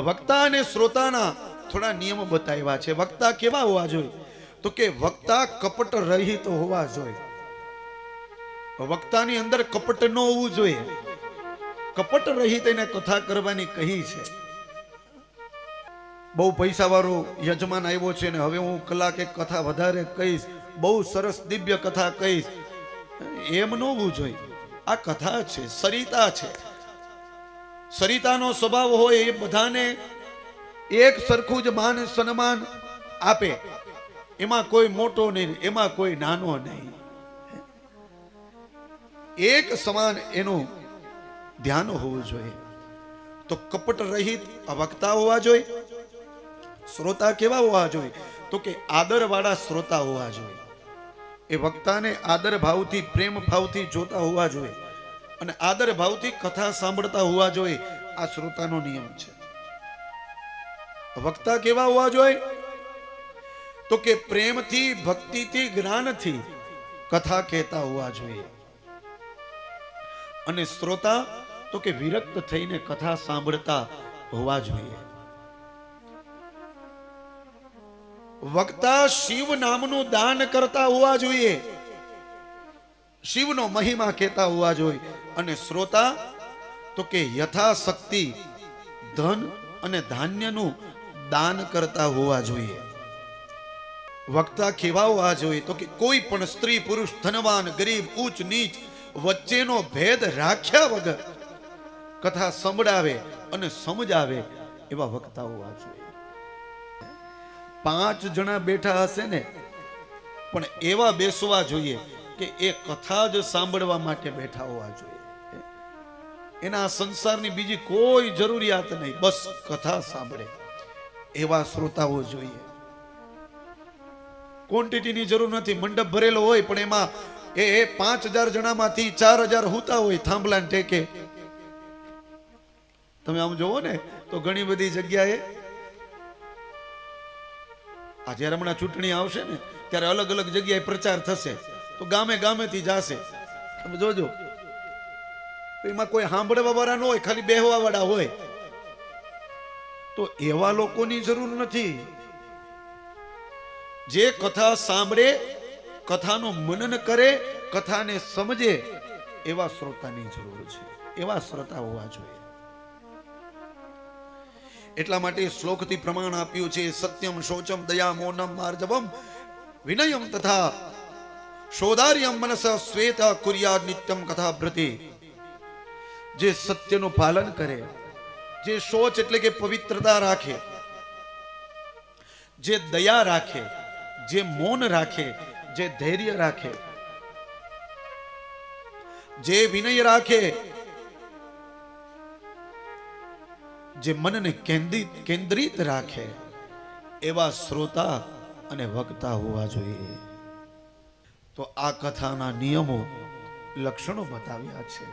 વક્તા અને શ્રોતાના થોડા નિયમો બતાવ્યા છે. વક્તા કેવા હોવા જોઈએ? તો કે વક્તા કપટ રહિત હોવા જોઈએ. વક્તાની અંદર કપટ ન હોવું જોઈએ. કપટ રહિત એને કથા કરવાની કહી છે. બહુ પૈસા વાળો યજમાન આવ્યો છે ને હવે હું કલાક એક કથા વધારે કહીશ, બહુ સરસ દિવ્ય કથા કહીશ, એમ ન હોવું જોઈએ. આ કથા છે, સરિતા છે. સરિતાનો સ્વભાવ હોય એ બધાને એક સરખું જ માન સન્માન આપે. એમાં કોઈ મોટો નહીં, એમાં કોઈ નાનો નહીં. એક સમાન એનું ધ્યાન હોવું જોઈએ. તો કપટ રહિત વક્તા હોવા જોઈએ. શ્રોતા કેવા હોવા જોઈએ? તો કે આદર વાળા શ્રોતા હોવા જોઈએ. એ વક્તાને આદર ભાવથી, પ્રેમ ભાવથી જોતા હોવા જોઈએ અને આદર ભાવથી કથા સાંભળતા હોવા જોઈએ. આ શ્રોતાનો નિયમ છે. વક્તા કેવા હોવા જોઈએ? તો કે પ્રેમથી, ભક્તિથી, જ્ઞાનથી કથા કહેતા હોવા જોઈએ. અને શ્રોતા તો કે વિરક્ત થઈને કથા સાંભળતા હોવા જોઈએ. વક્તા શિવ નામનું દાન કરતા હોવા જોઈએ. શિવનો મહિમા કહેતા હોવા જોઈએ. અને શ્રોતા તો કે યથાશક્તિ ધન અને ધાન્યનું દાન કરતા હોવા જોઈએ. વક્તા કેવા હોવા જોઈએ? તો કે કોઈ પણ સ્ત્રી પુરુષ, ધનવાન ગરીબ, ઊંચ નીચ વચ્ચેનો ભેદ રાખ્યા વગર કથા સંભળાવે અને સમજાવે એવા વક્તા હોવા જોઈએ. 5 જણા બેઠા હશે ને પણ એવા બેસવા જોઈએ કે એ કથા જ સાંભળવા માટે બેઠા હોવા જોઈએ. એના સંસારની બીજી કોઈ જરૂરિયાત નહીં, બસ કથા સાંભળે એવા શ્રોતાઓ જોઈએ. ક્વોન્ટિટીની જરૂર નથી. મંડપ ભરેલો હોય પણ એમાં એ 5000 જણામાંથી 4000 હુતા હોય થાંભલા ટેકે. તમે આમ જોવો ને તો ઘણી બધી જગ્યાએ આ જ્યારે હમણાં ચૂંટણી આવશે ને ત્યારે અલગ અલગ જગ્યાએ પ્રચાર થશે તો ગામે ગામેથી જાશે. તમે જોજો એમાં કોઈ સાંભળવા વાળા ન હોય, ખાલી બેહવા વાળા હોય. તો એવા લોકોની જરૂર નથી. જે કથા સાંભળે, કથાનું મનન કરે, કથાને સમજે એવા શ્રોતાની જરૂર છે. એવા શ્રોતા હોવા જોઈએ. એટલા માટે શ્લોકથી પ્રમાણ આપ્યું છે. સત્યમ શોચમ દયા મૌનમ માર્જવમ વિનયમ તથા શોધાર્યમ મનસ શ્વેત કુર્યાદ નિત્યમ કથા ભ્રતિ. જે સત્યનું પાલન કરે, જે શોચ એટલે કે પવિત્રતા રાખે, જે દયા રાખે, જે મૌન રાખે, જે ધૈર્ય રાખે, જે વિનય રાખે, જે મનને કેન્દ્રિત રાખે એવા શ્રોતા અને વક્તા હોવા જોઈએ. તો આ કથાના નિયમો, લક્ષણો બતાવ્યા છે.